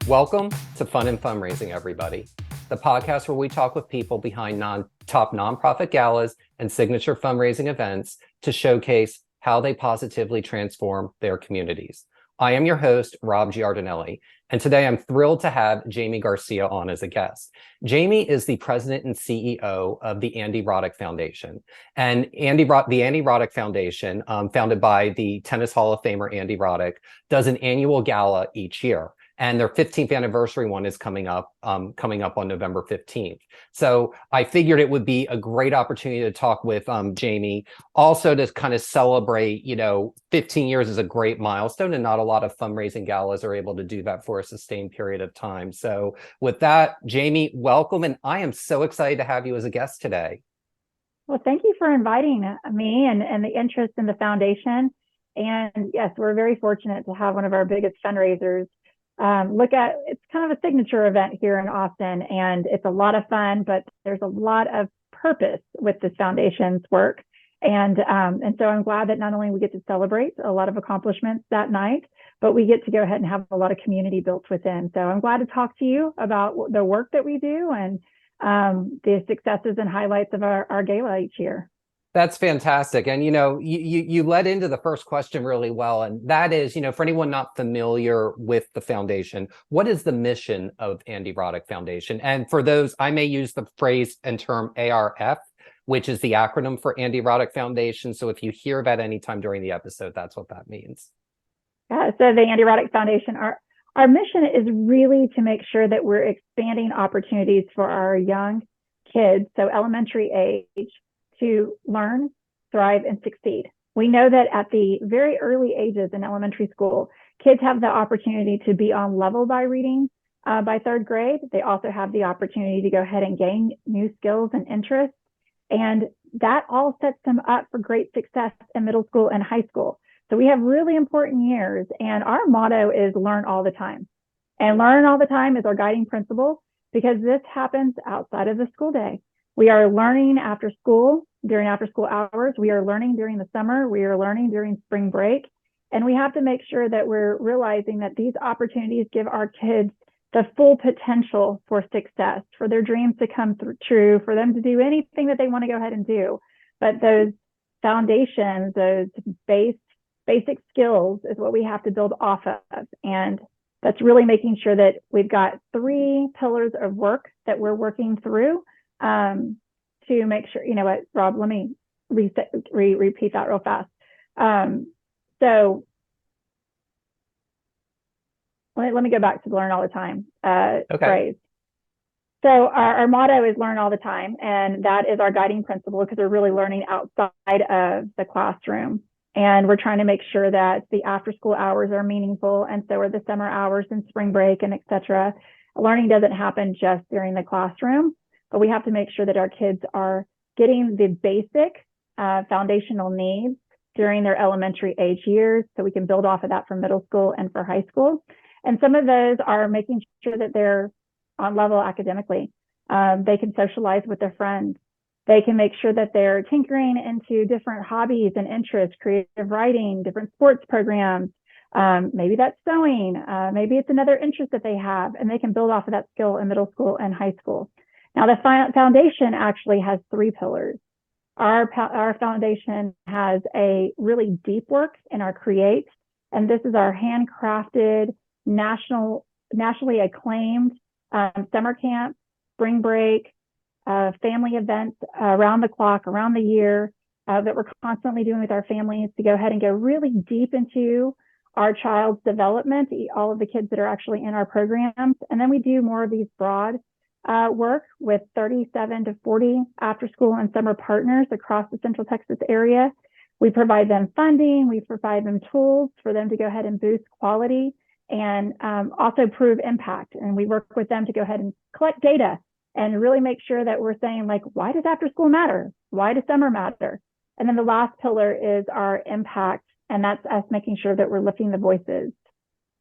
Welcome to Fun and Fundraising, everybody, the podcast where we talk with people behind top nonprofit galas and signature fundraising events to showcase how they positively transform their communities. I am your host, Rob Giardinelli, and today I'm thrilled to have Jaime Garcia on as a guest. Jaime is the president and CEO of the Andy Roddick Foundation. And the Andy Roddick Foundation, founded by the Tennis Hall of Famer Andy Roddick, does an annual gala each year. And their 15th anniversary one is coming up on November 15th. So I figured it would be a great opportunity to talk with Jaime, also to kind of celebrate, 15 years is a great milestone, and not a lot of fundraising galas are able to do that for a sustained period of time. So with that, Jaime, welcome. And I am so excited to have you as a guest today. Well, thank you for inviting me and the interest in the foundation. And yes, we're very fortunate to have one of our biggest fundraisers. It's kind of a signature event here in Austin, and it's a lot of fun, but there's a lot of purpose with this foundation's work. And so I'm glad that not only we get to celebrate a lot of accomplishments that night, but we get to go ahead and have a lot of community built within. So I'm glad to talk to you about the work that we do and the successes and highlights of our gala each year. That's fantastic. And, you led into the first question really well. And that is, for anyone not familiar with the foundation, what is the mission of Andy Roddick Foundation? And for those, I may use the phrase and term ARF, which is the acronym for Andy Roddick Foundation. So if you hear that anytime during the episode, that's what that means. Yeah, so the Andy Roddick Foundation, our mission is really to make sure that we're expanding opportunities for our young kids, so elementary age, to learn, thrive, and succeed. We know that at the very early ages in elementary school, kids have the opportunity to be on level by reading by third grade. They also have the opportunity to go ahead and gain new skills and interests. And that all sets them up for great success in middle school and high school. So we have really important years, and our motto is learn all the time. And learn all the time is our guiding principle, because this happens outside of the school day. We are learning after school, during after school hours. We are learning during the summer. We are learning during spring break. And we have to make sure that we're realizing that these opportunities give our kids the full potential for success, for their dreams to come true, for them to do anything that they want to go ahead and do. But those foundations, those basic skills is what we have to build off of. And that's really making sure that we've got 3 pillars of work that we're working through to make sure, what, Rob, let me repeat that real fast. So let me go back to the learn all the time phrase. So our motto is learn all the time, and that is our guiding principle, because we're really learning outside of the classroom. And we're trying to make sure that the after school hours are meaningful, and so are the summer hours and spring break and et cetera. Learning doesn't happen just during the classroom, but we have to make sure that our kids are getting the basic foundational needs during their elementary age years, so we can build off of that for middle school and for high school. And some of those are making sure that they're on level academically. They can socialize with their friends. They can make sure that they're tinkering into different hobbies and interests, creative writing, different sports programs. Maybe that's sewing. Maybe it's another interest that they have, and they can build off of that skill in middle school and high school. Now, the foundation actually has 3 pillars. Our foundation has a really deep work in our create, and this is our handcrafted, nationally acclaimed summer camp, spring break, family events around the clock, around the year, that we're constantly doing with our families to go ahead and go really deep into our child's development, all of the kids that are actually in our programs. And then we do more of these broad work with 37 to 40 after school and summer partners across the Central Texas area. We provide them funding, we provide them tools for them to go ahead and boost quality and also prove impact. And we work with them to go ahead and collect data and really make sure that we're saying, like, why does after school matter? Why does summer matter? And then the last pillar is our impact, and that's us making sure that we're lifting the voices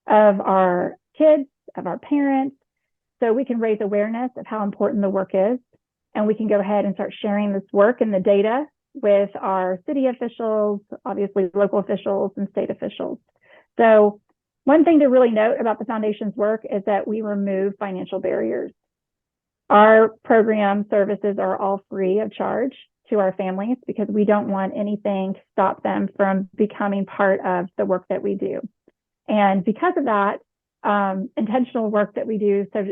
of our kids, of our parents, so we can raise awareness of how important the work is, and we can go ahead and start sharing this work and the data with our city officials, obviously local officials and state officials. So One thing to really note about the foundation's work is that we remove financial barriers. Our program services are all free of charge to our families because we don't want anything to stop them from becoming part of the work that we do. And because of that, intentional work that we do, so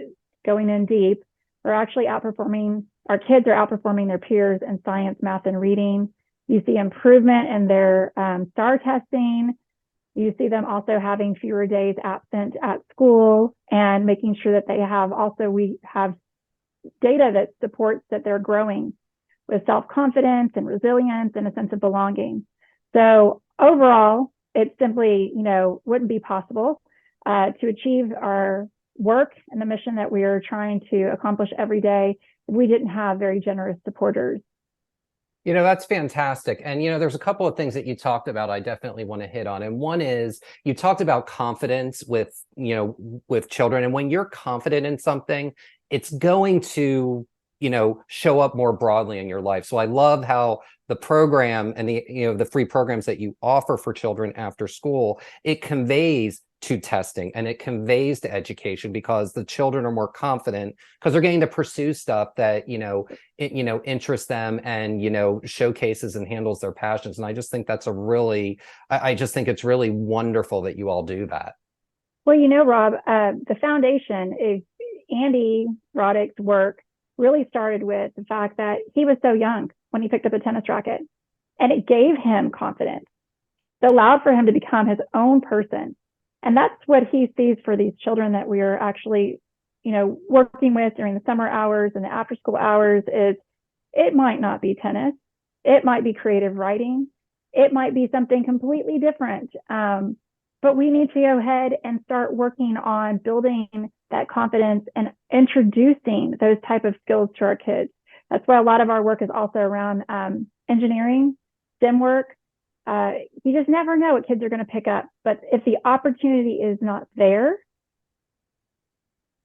going in deep, we're actually outperforming, our kids are outperforming their peers in science, math, and reading. You see improvement in their STAR testing. You see them also having fewer days absent at school and making sure that they have also, we have data that supports that they're growing with self-confidence and resilience and a sense of belonging. So overall, it simply, wouldn't be possible to achieve our work and the mission that we are trying to accomplish every day if we didn't have very generous supporters. That's fantastic. And, there's a couple of things that you talked about I definitely want to hit on. And one is you talked about confidence with children. And when you're confident in something, it's going to, show up more broadly in your life. So I love how the program and the free programs that you offer for children after school, it conveys to testing and it conveys to education because the children are more confident because they're getting to pursue stuff that interests them and showcases and handles their passions. And I just think that's I just think it's really wonderful that you all do that. Well, Rob, the foundation is Andy Roddick's work really started with the fact that he was so young when he picked up a tennis racket, and it gave him confidence. It allowed for him to become his own person. And that's what he sees for these children that we are actually, working with during the summer hours and the after school hours is it might not be tennis. It might be creative writing. It might be something completely different. But we need to go ahead and start working on building that confidence and introducing those type of skills to our kids. That's why a lot of our work is also around engineering, STEM work. You just never know what kids are going to pick up. But if the opportunity is not there,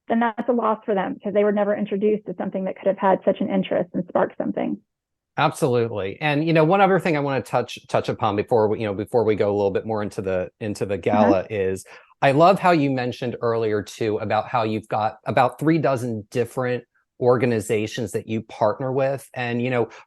then that's a loss for them because they were never introduced to something that could have had such an interest and sparked something. Absolutely. And one other thing I want to touch upon before we go a little bit more into the gala is I love how you mentioned earlier too about how you've got about 36 different organizations that you partner with. And,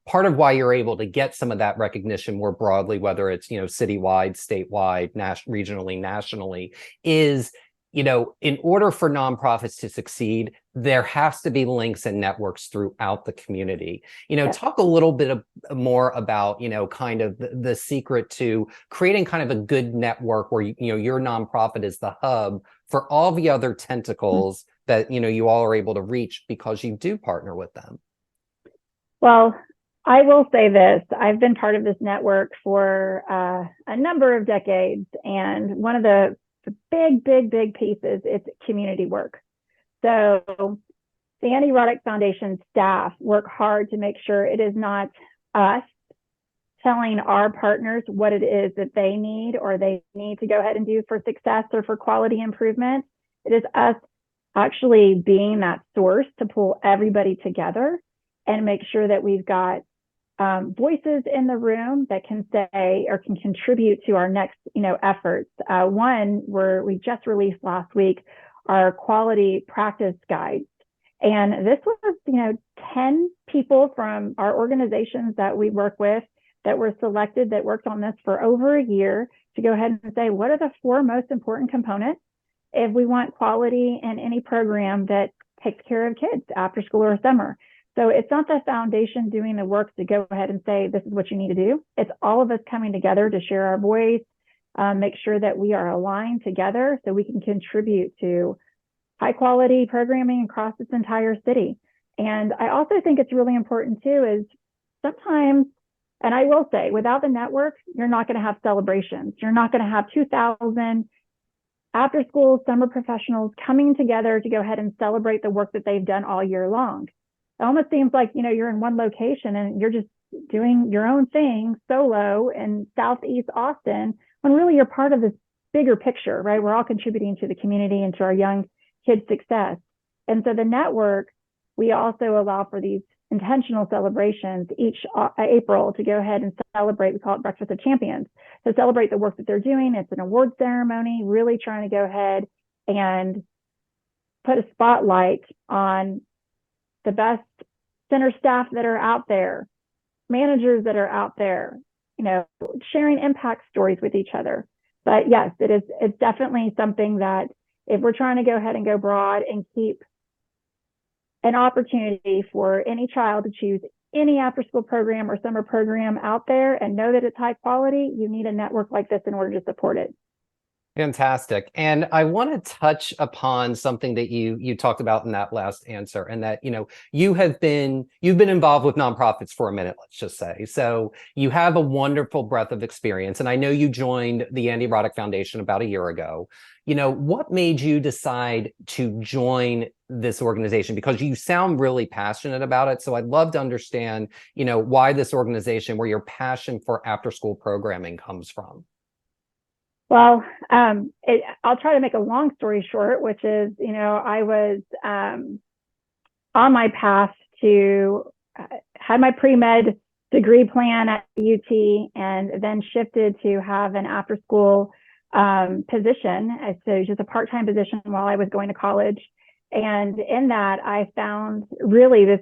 part of why you're able to get some of that recognition more broadly, whether it's, citywide, statewide, regionally, nationally, is, in order for nonprofits to succeed, there has to be links and networks throughout the community. Talk a little bit more about, kind of the secret to creating kind of a good network where, your nonprofit is the hub for all the other tentacles that, you all are able to reach because you do partner with them. Well, I will say this. I've been part of this network for a number of decades. And one of the big pieces is community work. So the Andy Roddick Foundation staff work hard to make sure it is not us telling our partners what it is that they need or they need to go ahead and do for success or for quality improvement. It is us actually being that source to pull everybody together and make sure that we've got voices in the room that can say or can contribute to our next, efforts. One where we just released last week our quality practice guides. And this was, 10 people from our organizations that we work with that were selected that worked on this for over a year to go ahead and say, what are the 4 most important components if we want quality in any program that takes care of kids after school or summer? So it's not the foundation doing the work to go ahead and say, this is what you need to do. It's all of us coming together to share our voice, make sure that we are aligned together so we can contribute to high quality programming across this entire city. And I also think it's really important too, is sometimes, and I will say, without the network, you're not going to have celebrations. You're not going to have 2,000 after school summer professionals coming together to go ahead and celebrate the work that they've done all year long. It almost seems like, you're in one location and you're just doing your own thing solo in Southeast Austin, when really you're part of this bigger picture, right? We're all contributing to the community and to our young kids' success. And so the network, we also allow for these intentional celebrations each April to go ahead and celebrate. We call it Breakfast of Champions. So celebrate the work that they're doing. It's an award ceremony, really trying to go ahead and put a spotlight on the best center staff that are out there, managers that are out there, sharing impact stories with each other. But yes, it's definitely something that if we're trying to go ahead and go broad and keep an opportunity for any child to choose any after school program or summer program out there and know that it's high quality, you need a network like this in order to support it. Fantastic. And I want to touch upon something that you talked about in that last answer, and that, you've been involved with nonprofits for a minute, let's just say. So you have a wonderful breadth of experience. And I know you joined the Andy Roddick Foundation about a year ago. What made you decide to join this organization? Because you sound really passionate about it. So I'd love to understand, why this organization, where your passion for after school programming comes from. Well, I'll try to make a long story short, which is, I was on my path to had my pre-med degree plan at UT, and then shifted to have an after-school position. So just a part-time position while I was going to college. And in that, I found really this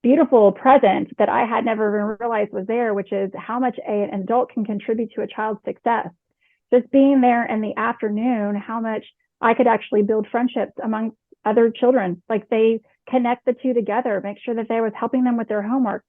beautiful present that I had never even realized was there, which is how much an adult can contribute to a child's success. Just being there in the afternoon, how much I could actually build friendships among other children. Like they connect the two together, make sure that they was helping them with their homework.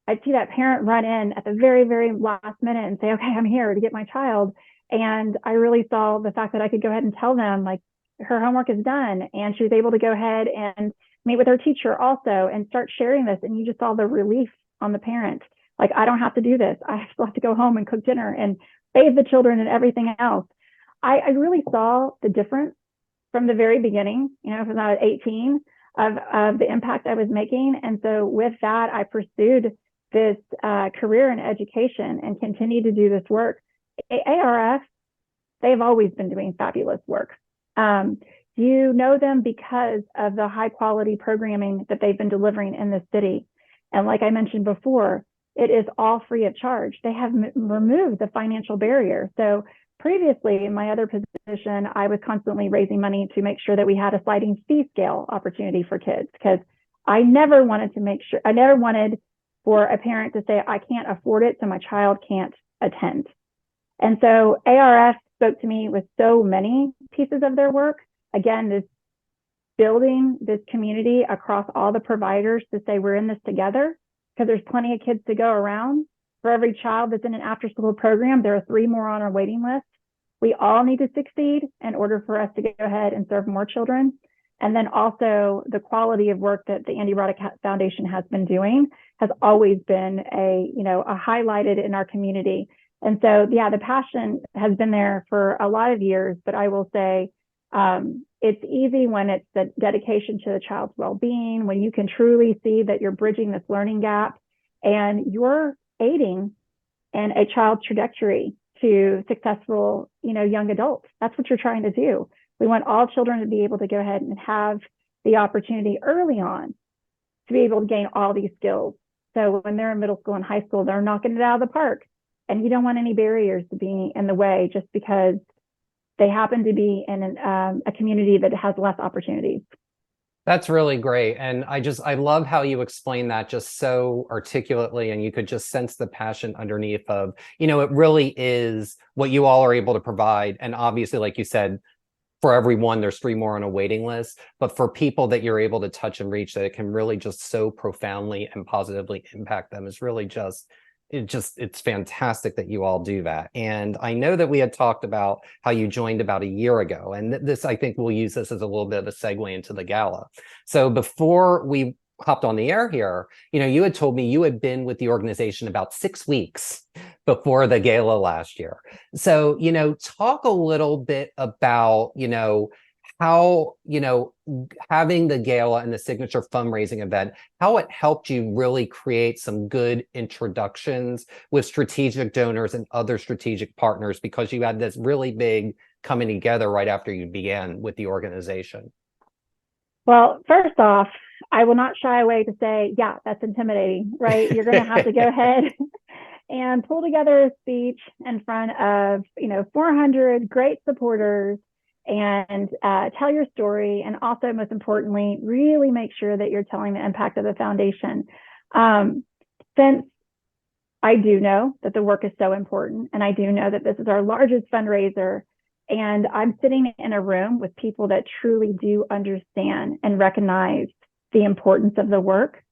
I'd see that parent run in at the very, very last minute and say, okay, I'm here to get my child. And I really saw the fact that I could go ahead and tell them, like, her homework is done. And she was able to go ahead and meet with her teacher also and start sharing this. And you just saw the relief on the parent. Like, I don't have to do this. I still have to go home and cook dinner and bathe the children and everything else. I really saw the difference from the very beginning, from I was 18, of the impact I was making. And so with that, I pursued this career in education and continued to do this work. ARF, they've always been doing fabulous work. You know them because of the high quality programming that they've been delivering in the city. And like I mentioned before, it is all free of charge. They have removed the financial barrier. So previously in my other position, I was constantly raising money to make sure that we had a sliding fee scale opportunity for kids, because I never wanted for a parent to say, I can't afford it, so my child can't attend. And so ARF spoke to me with so many pieces of their work. Again, this building this community across all the providers to say we're in this together, because there's plenty of kids to go around. For every child that's in an after school program, there are 3 more on our waiting list. We all need to succeed in order for us to go ahead and serve more children. And then also the quality of work that the Andy Roddick Foundation has been doing has always been a highlighted in our community. And so, yeah, the passion has been there for a lot of years, but I will say it's easy when it's the dedication to the child's well-being, when you can truly see that you're bridging this learning gap and you're aiding in a child's trajectory to successful, young adults. That's what you're trying to do. We want all children to be able to go ahead and have the opportunity early on to be able to gain all these skills. So when they're in middle school and high school, they're knocking it out of the park. And you don't want any barriers to be in the way just because they happen to be in a community that has less opportunities. That's really great. And I love how you explain that just so articulately, and you could just sense the passion underneath of, it really is what you all are able to provide. And obviously, like you said, for everyone, there's 3 more on a waiting list, but for people that you're able to touch and reach, that it can really just so profoundly and positively impact them is really it's fantastic that you all do that. And I know that we had talked about how you joined about a year ago, and this, I think we'll use this as a little bit of a segue into the gala. So before we hopped on the air here, you had told me you had been with the organization about 6 weeks before the gala last year. So, talk a little bit about, how, having the gala and the signature fundraising event, how it helped you really create some good introductions with strategic donors and other strategic partners, because you had this really big coming together right after you began with the organization. Well, first off, I will not shy away to say, yeah, that's intimidating, right? You're going to have to go ahead and pull together a speech in front of, 400 great supporters and tell your story. And also, most importantly, really make sure that you're telling the impact of the foundation. Since I do know that the work is so important, and I do know that this is our largest fundraiser, and I'm sitting in a room with people that truly do understand and recognize the importance of the work,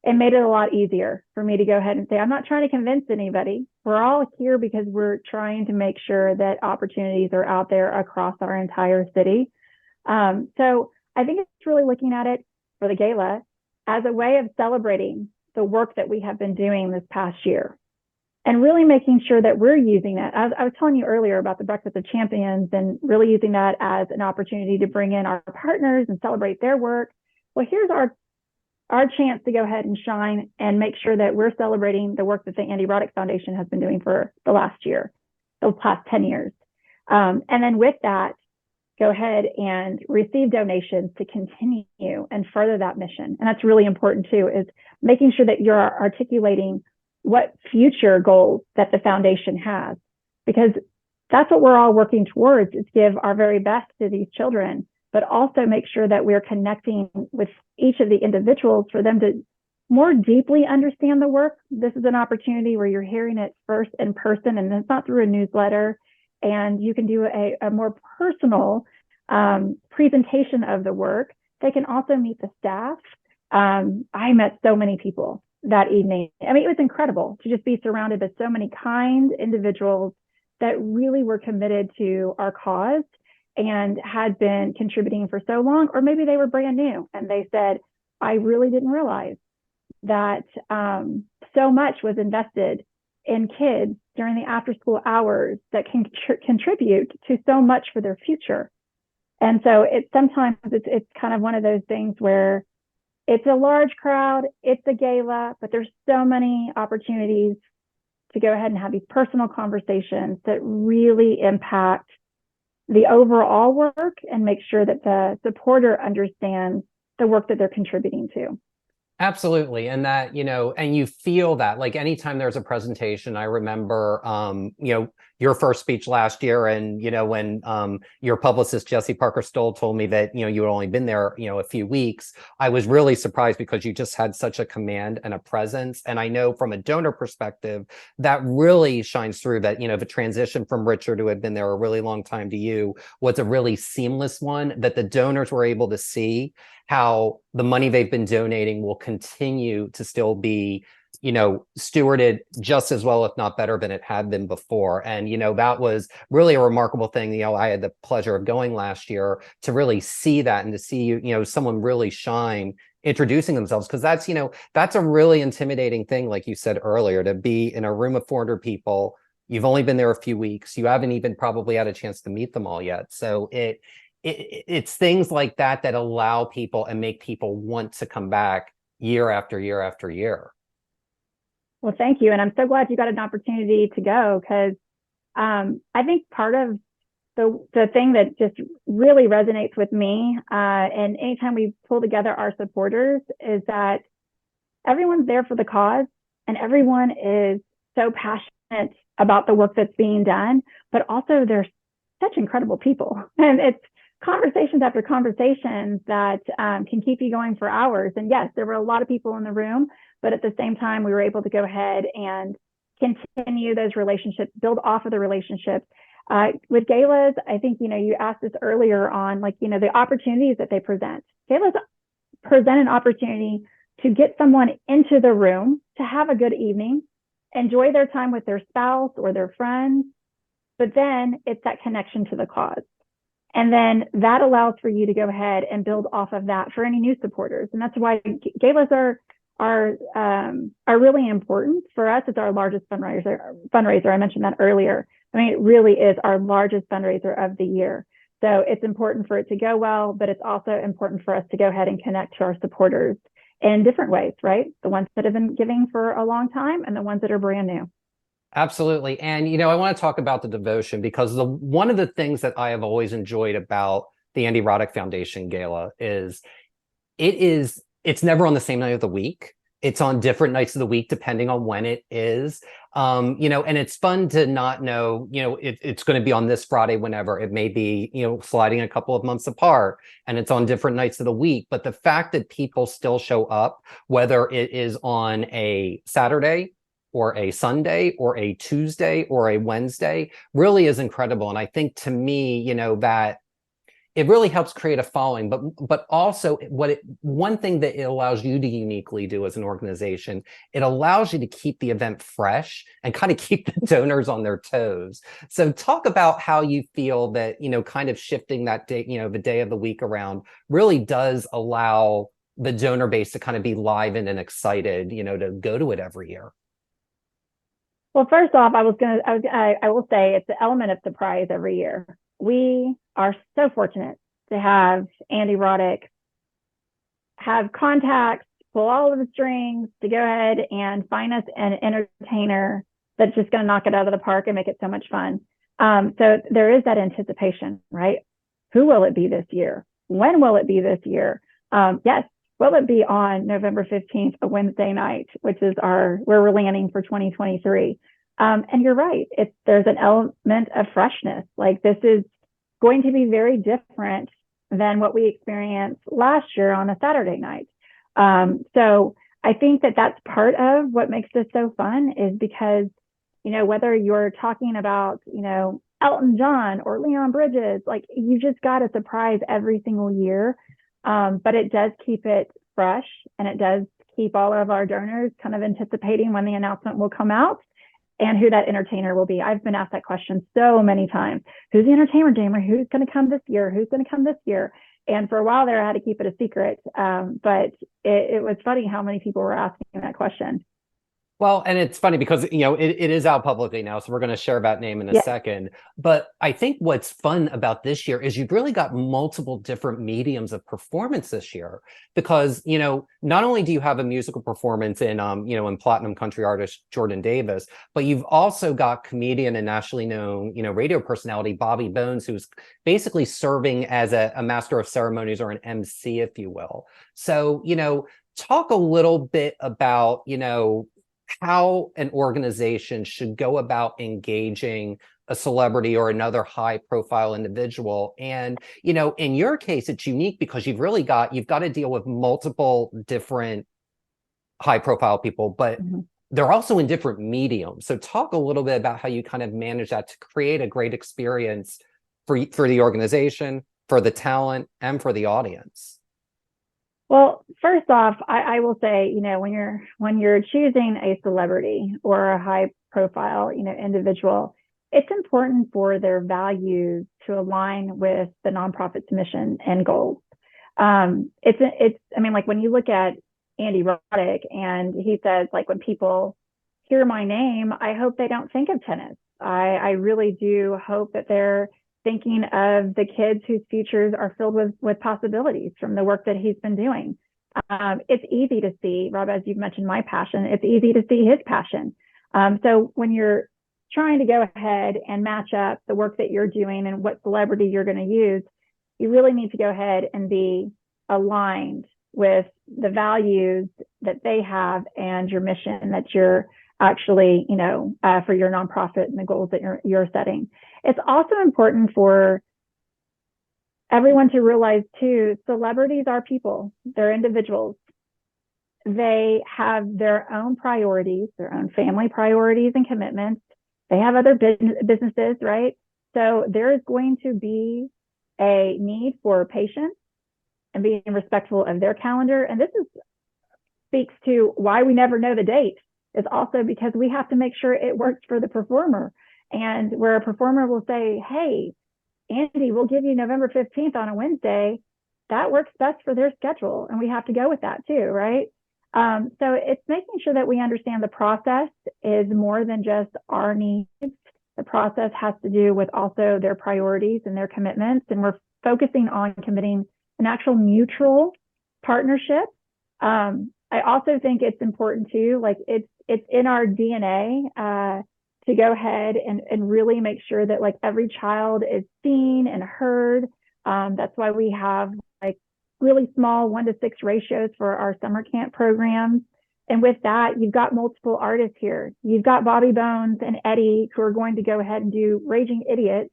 it made it a lot easier for me to go ahead and say, I'm not trying to convince anybody. We're all here because we're trying to make sure that opportunities are out there across our entire city. So I think it's really looking at it for the gala as a way of celebrating the work that we have been doing this past year and really making sure that we're using that. I was telling you earlier about the Breakfast of Champions and really using that as an opportunity to bring in our partners and celebrate their work. Well, here's our chance to go ahead and shine and make sure that we're celebrating the work that the Andy Roddick Foundation has been doing for the last year, the past 10 years. And then with that, go ahead and receive donations to continue and further that mission. And that's really important too, is making sure that you're articulating what future goals that the foundation has, because that's what we're all working towards, is give our very best to these children, but also make sure that we're connecting with each of the individuals for them to more deeply understand the work. This is an opportunity where you're hearing it first in person, and it's not through a newsletter, and you can do a more personal presentation of the work. They can also meet the staff. I met so many people that evening. I mean, it was incredible to just be surrounded by so many kind individuals that really were committed to our cause and had been contributing for so long, or maybe they were brand new and they said, I really didn't realize that so much was invested in kids during the after school hours that can contribute to so much for their future. And so sometimes it's kind of one of those things where it's a large crowd, it's a gala, but there's so many opportunities to go ahead and have these personal conversations that really impact the overall work and make sure that the supporter understands the work that they're contributing to. Absolutely. And that, and you feel that, like, anytime there's a presentation, I remember, your first speech last year, and, when your publicist, Jesse Parker Stoll, told me that, you had only been there, a few weeks, I was really surprised because you just had such a command and a presence. And I know from a donor perspective, that really shines through, that, the transition from Richard, who had been there a really long time, to you was a really seamless one, that the donors were able to see how the money they've been donating will continue to still be, stewarded just as well, if not better, than it had been before. And, that was really a remarkable thing. I had the pleasure of going last year to really see that, and to see, someone really shine introducing themselves, because that's a really intimidating thing, like you said earlier, to be in a room of 400 people. You've only been there a few weeks. You haven't even probably had a chance to meet them all yet. So it's things like that that allow people and make people want to come back year after year after year. Well, thank you. And I'm so glad you got an opportunity to go, because I think part of the thing that just really resonates with me, and anytime we pull together our supporters, is that everyone's there for the cause, and everyone is so passionate about the work that's being done, but also they're such incredible people. And it's conversations after conversations that can keep you going for hours. And yes, there were a lot of people in the room, but at the same time, we were able to go ahead and continue those relationships, build off of the relationships. With galas, I think, you asked this earlier on, the opportunities that they present. Galas present an opportunity to get someone into the room to have a good evening, enjoy their time with their spouse or their friends, but then it's that connection to the cause. And then that allows for you to go ahead and build off of that for any new supporters. And that's why galas are really important for us. It's our largest fundraiser. I mentioned that earlier. I mean, it really is our largest fundraiser of the year. So it's important for it to go well, but it's also important for us to go ahead and connect to our supporters in different ways, right? The ones that have been giving for a long time and the ones that are brand new. Absolutely. And, I want to talk about the devotion, because one of the things that I have always enjoyed about the Andy Roddick Foundation Gala is it is it's never on the same night of the week. It's on different nights of the week, depending on when it is. And it's fun to not know, it's going to be on this Friday, whenever it may be, sliding a couple of months apart, and it's on different nights of the week. But the fact that people still show up, whether it is on a Saturday or a Sunday or a Tuesday or a Wednesday, really is incredible. And I think, to me, that it really helps create a following, but also one thing that it allows you to uniquely do as an organization, it allows you to keep the event fresh and kind of keep the donors on their toes. So talk about how you feel that, kind of shifting that day, the day of the week around, really does allow the donor base to kind of be livened and excited, to go to it every year. Well, first off, I will say it's an element of surprise every year. We are so fortunate to have Andy Roddick have contacts, pull all of the strings to go ahead and find us an entertainer that's just going to knock it out of the park and make it so much fun. So there is that anticipation, right? Who will it be this year? When will it be this year? Yes, will it be on November 15th, a Wednesday night, which is where we're landing for 2023. And you're right, there's an element of freshness. Like, this is going to be very different than what we experienced last year on a Saturday night. So I think that that's part of what makes this so fun, is because, whether you're talking about, Elton John or Leon Bridges, like, you just got a surprise every single year. But it does keep it fresh, and it does keep all of our donors kind of anticipating when the announcement will come out and who that entertainer will be. I've been asked that question so many times. Who's the entertainer, Jaime? Who's going to come this year? Who's going to come this year? And for a while there, I had to keep it a secret. But it was funny how many people were asking that question. Well, and it's funny because, it is out publicly now, so we're going to share that name in a second. But I think what's fun about this year is you've really got multiple different mediums of performance this year, because, not only do you have a musical performance in platinum country artist Jordan Davis, but you've also got comedian and nationally known, radio personality Bobby Bones, who's basically serving as a master of ceremonies, or an MC, if you will. So, talk a little bit about, how an organization should go about engaging a celebrity or another high profile individual. And, in your case, it's unique because you've got to deal with multiple different high profile people, but they're also in different mediums. So talk a little bit about how you kind of manage that to create a great experience for the organization, for the talent, and for the audience. Well, first off, I will say, when you're choosing a celebrity or a high profile, individual, it's important for their values to align with the nonprofit's mission and goals. Like, when you look at Andy Roddick, and he says, like, when people hear my name, I hope they don't think of tennis. I really do hope that they're thinking of the kids whose futures are filled with possibilities from the work that he's been doing. It's easy to see, Rob, as you've mentioned my passion, it's easy to see his passion. So when you're trying to go ahead and match up the work that you're doing and what celebrity you're going to use, you really need to go ahead and be aligned with the values that they have and your mission that you're actually, for your nonprofit and the goals that you're setting. It's also important for everyone to realize too, celebrities are people, they're individuals. They have their own priorities, their own family priorities and commitments. They have other businesses, right? So there is going to be a need for patience and being respectful of their calendar. And this speaks to why we never know the date, is also because we have to make sure it works for the performer. And where a performer will say, hey, Andy, we'll give you November 15th on a Wednesday, that works best for their schedule. And we have to go with that too, right? So it's making sure that we understand the process is more than just our needs. The process has to do with also their priorities and their commitments. And we're focusing on committing an actual mutual partnership. I also think it's important too, like it's in our DNA to go ahead and really make sure that like every child is seen and heard. That's why we have like really small 1-to-6 ratios for our summer camp programs. And with that, you've got multiple artists here. You've got Bobby Bones and Eddie who are going to go ahead and do Raging Idiots.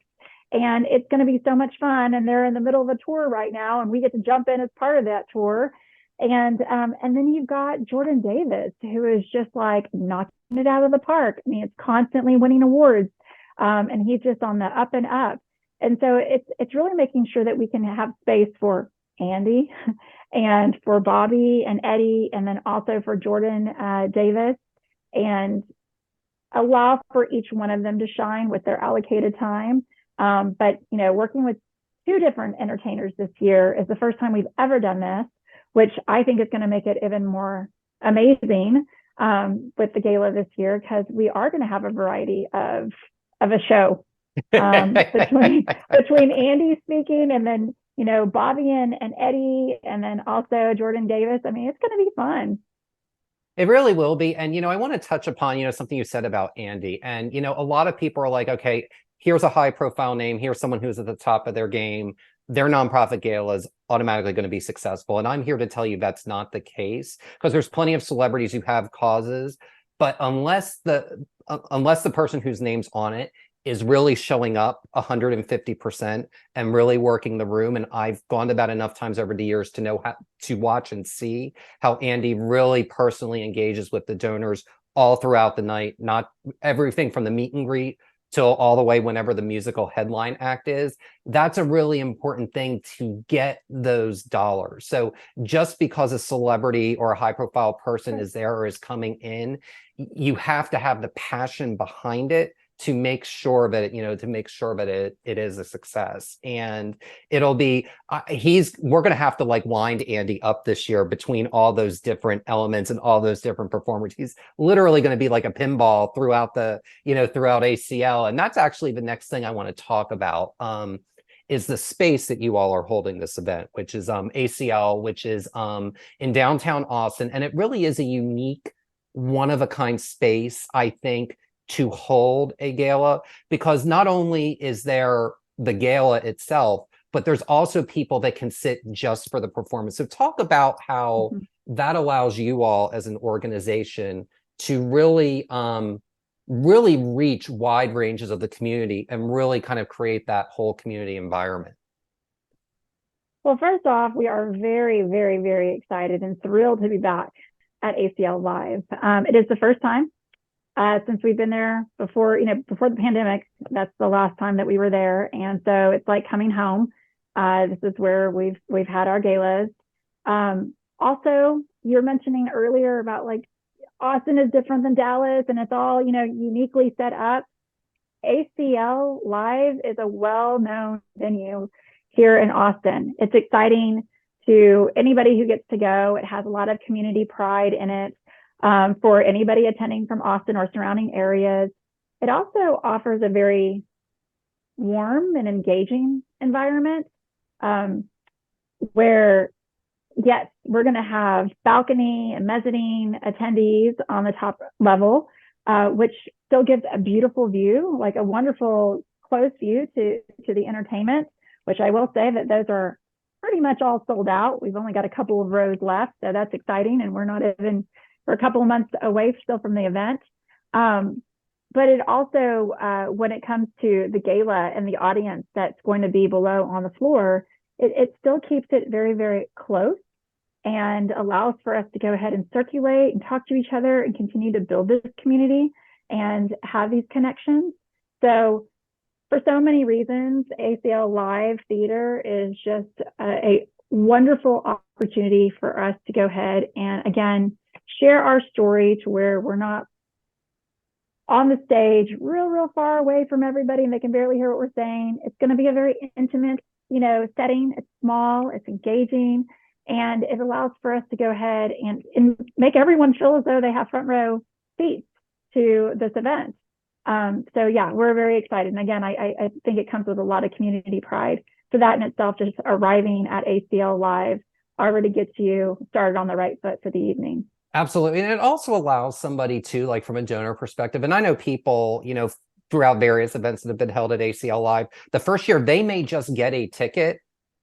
And it's going to be so much fun. And they're in the middle of a tour right now, and we get to jump in as part of that tour. And then you've got Jordan Davis, who is just like knocking it out of the park. I mean, it's constantly winning awards, and he's just on the up and up. And so it's really making sure that we can have space for Andy and for Bobby and Eddie, and then also for Jordan Davis, and allow for each one of them to shine with their allocated time. But, you know, working with 2 different entertainers this year is the first time we've ever done this, which I think is going to make it even more amazing with the gala this year, because we are going to have a variety of a show between Andy speaking, and then, you know, Bobby and Eddie, and then also Jordan Davis. I mean, it's going to be fun. It really will be. And, you know, I want to touch upon, you know, something you said about Andy. And, you know, a lot of people are like, okay, here's a high profile name. Here's someone who's at the top of their game. Their nonprofit gala is automatically going to be successful. And I'm here to tell you that's not the case, because there's plenty of celebrities who have causes, but unless the person whose name's on it is really showing up 150% and really working the room. And I've gone to that enough times over the years to know how to watch and see how Andy really personally engages with the donors all throughout the night, not everything from the meet and greet till all the way whenever the musical headline act is. That's a really important thing to get those dollars. So just because a celebrity or a high profile person is there or is coming in, you have to have the passion behind it to make sure that it is a success. And it'll be we're going to have to like wind Andy up this year between all those different elements and all those different performers. He's literally going to be like a pinball throughout ACL. And that's actually the next thing I want to talk about, is the space that you all are holding this event, which is ACL, which is in downtown Austin. And it really is a unique, one of a kind space, I think, to hold a gala, because not only is there the gala itself, but there's also people that can sit just for the performance. So talk about how that allows you all as an organization to really, really reach wide ranges of the community and really kind of create that whole community environment. Well, first off, we are very, very, very excited and thrilled to be back at ACL Live. It is the first time since we've been there before the pandemic. That's the last time that we were there. And so it's like coming home. This is where we've had our galas. Also, you're mentioning earlier about like Austin is different than Dallas, and it's all, uniquely set up. ACL Live is a well-known venue here in Austin. It's exciting to anybody who gets to go. It has a lot of community pride in it. For anybody attending from Austin or surrounding areas. It also offers a very warm and engaging environment, where, yes, we're going to have balcony and mezzanine attendees on the top level, which still gives a beautiful view, like a wonderful close view to the entertainment, which I will say that those are pretty much all sold out. We've only got a couple of rows left, so that's exciting, and we're not even for a couple of months away still from the event. But it also, when it comes to the gala and the audience that's going to be below on the floor, it still keeps it very, very close and allows for us to go ahead and circulate and talk to each other and continue to build this community and have these connections. So for so many reasons, ACL Live Theater is just a wonderful opportunity for us to go ahead and, again, share our story to where we're not on the stage real far away from everybody and they can barely hear what we're saying. It's going to be a very intimate, setting. It's small, it's engaging, and it allows for us to go ahead and make everyone feel as though they have front row seats to this event. So yeah, we're very excited. And again, I think it comes with a lot of community pride. So that in itself, just arriving at ACL Live already gets you started on the right foot for the evening. Absolutely. And it also allows somebody to, like, from a donor perspective, and I know people, throughout various events that have been held at ACL Live, the first year they may just get a ticket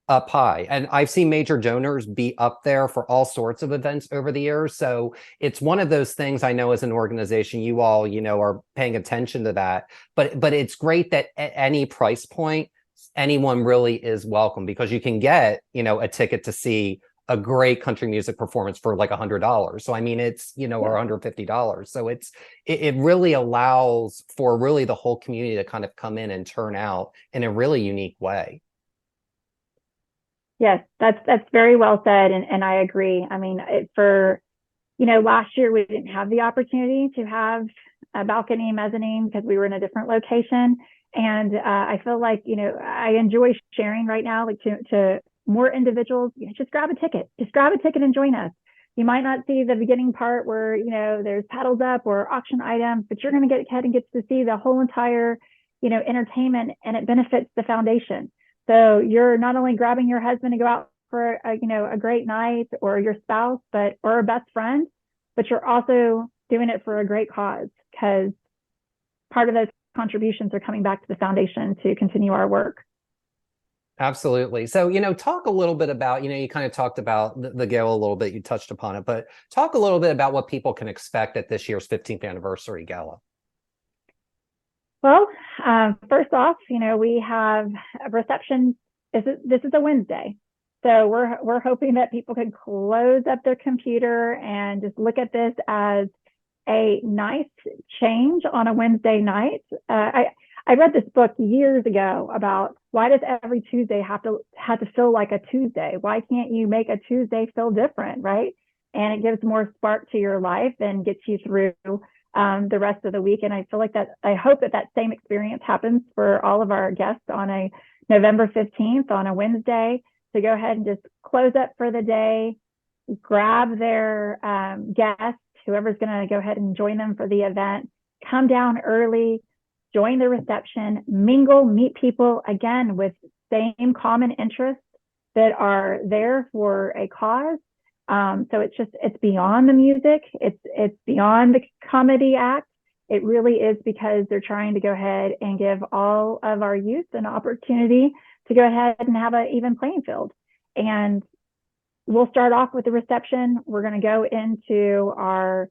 up high. And I've seen major donors be up there for all sorts of events over the years. So it's one of those things. I know as an organization, you all, are paying attention to that. But it's great that at any price point, anyone really is welcome, because you can get, a ticket to see a great country music performance for like $100. So I mean, it's, or $150. So it really allows for really the whole community to kind of come in and turn out in a really unique way. Yes, that's very well said, and I agree. I mean, last year we didn't have the opportunity to have a balcony mezzanine because we were in a different location, and I feel like I enjoy sharing right now, like to more individuals. Just grab a ticket, and join us. You might not see the beginning part where there's paddles up or auction items, but you're going to get ahead and get to see the whole entire entertainment, and it benefits the foundation. So you're not only grabbing your husband to go out for a great night, or your spouse, or a best friend, but you're also doing it for a great cause, because part of those contributions are coming back to the foundation to continue our work. Absolutely. So, talk a little bit about, you kind of talked about the gala a little bit, you touched upon it, but talk a little bit about what people can expect at this year's 15th anniversary gala. Well, first off, we have a reception. This is a Wednesday. So we're hoping that people can close up their computer and just look at this as a nice change on a Wednesday night. I read this book years ago about why does every Tuesday have to feel like a Tuesday? Why can't you make a Tuesday feel different, right? And it gives more spark to your life and gets you through the rest of the week. And I feel like I hope that same experience happens for all of our guests on a November 15th on a Wednesday, to go ahead and just close up for the day, grab their guests, whoever's going to go ahead and join them for the event, come down early, join the reception, mingle, meet people, again, with same common interests that are there for a cause. So it's beyond the music. It's beyond the comedy act. It really is because they're trying to go ahead and give all of our youth an opportunity to go ahead and have an even playing field. And we'll start off with the reception. We're going to go into our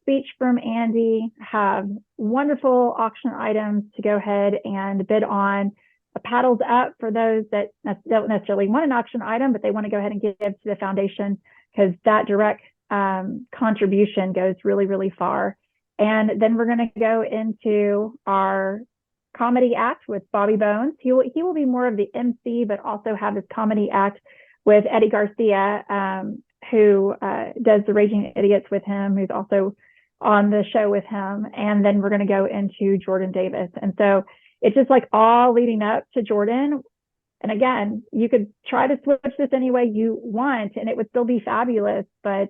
speech from Andy, have wonderful auction items to go ahead and bid on. Paddles up for those that don't necessarily want an auction item, but they want to go ahead and give to the foundation, because that direct contribution goes really, really far. And then we're going to go into our comedy act with Bobby Bones. He will be more of the MC, but also have his comedy act with Eddie Garcia, who does the Raging Idiots with him, who's also on the show with him. And then we're going to go into Jordan Davis. And so it's just like all leading up to Jordan. And again, you could try to switch this any way you want, and it would still be fabulous. But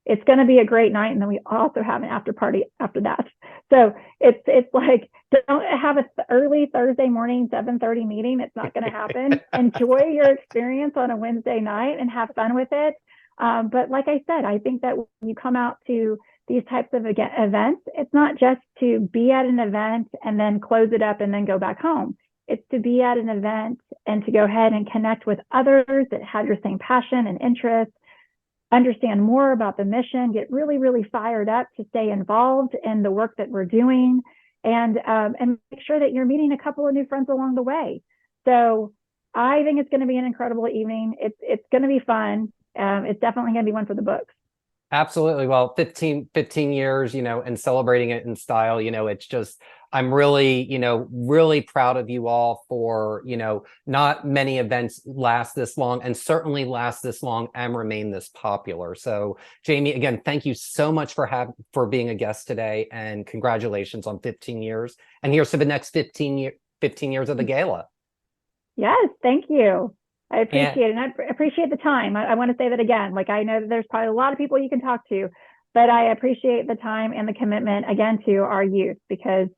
it's going to be a great night. And then we also have an after party after that. So it's like, don't have an early Thursday morning, 7:30 meeting. It's not going to happen. Enjoy your experience on a Wednesday night and have fun with it. But like I said, I think that when you come out to these types of events, it's not just to be at an event and then close it up and then go back home. It's to be at an event and to go ahead and connect with others that have your same passion and interest, understand more about the mission, get really, really fired up to stay involved in the work that we're doing, and make sure that you're meeting a couple of new friends along the way. So I think it's going to be an incredible evening. It's going to be fun. It's definitely going to be one for the books. Absolutely. Well, 15 years, and celebrating it in style, it's just, I'm really, really proud of you all for, not many events last this long, and certainly last this long and remain this popular. So Jaime, again, thank you so much for being a guest today, and congratulations on 15 years. And here's to the next 15 years of the gala. Yes, thank you. I appreciate it. And I appreciate the time. I want to say that again. Like, I know that there's probably a lot of people you can talk to, but I appreciate the time and the commitment, again, to our youth, because,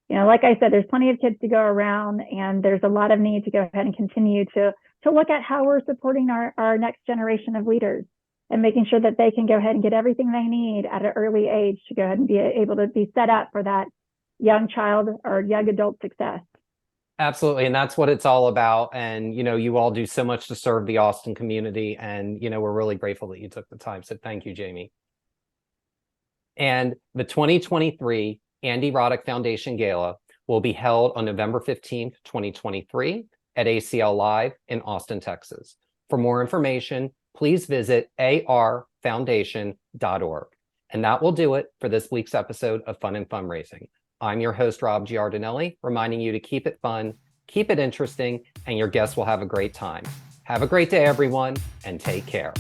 like I said, there's plenty of kids to go around, and there's a lot of need to go ahead and continue to look at how we're supporting our next generation of leaders, and making sure that they can go ahead and get everything they need at an early age to go ahead and be able to be set up for that young child or young adult success. Absolutely. And that's what it's all about. And, you all do so much to serve the Austin community. And, we're really grateful that you took the time. So thank you, Jaime. And the 2023 Andy Roddick Foundation Gala will be held on November 15th, 2023 at ACL Live in Austin, Texas. For more information, please visit arfoundation.org. And that will do it for this week's episode of Fun and Fundraising. I'm your host, Rob Giardinelli, reminding you to keep it fun, keep it interesting, and your guests will have a great time. Have a great day, everyone, and take care.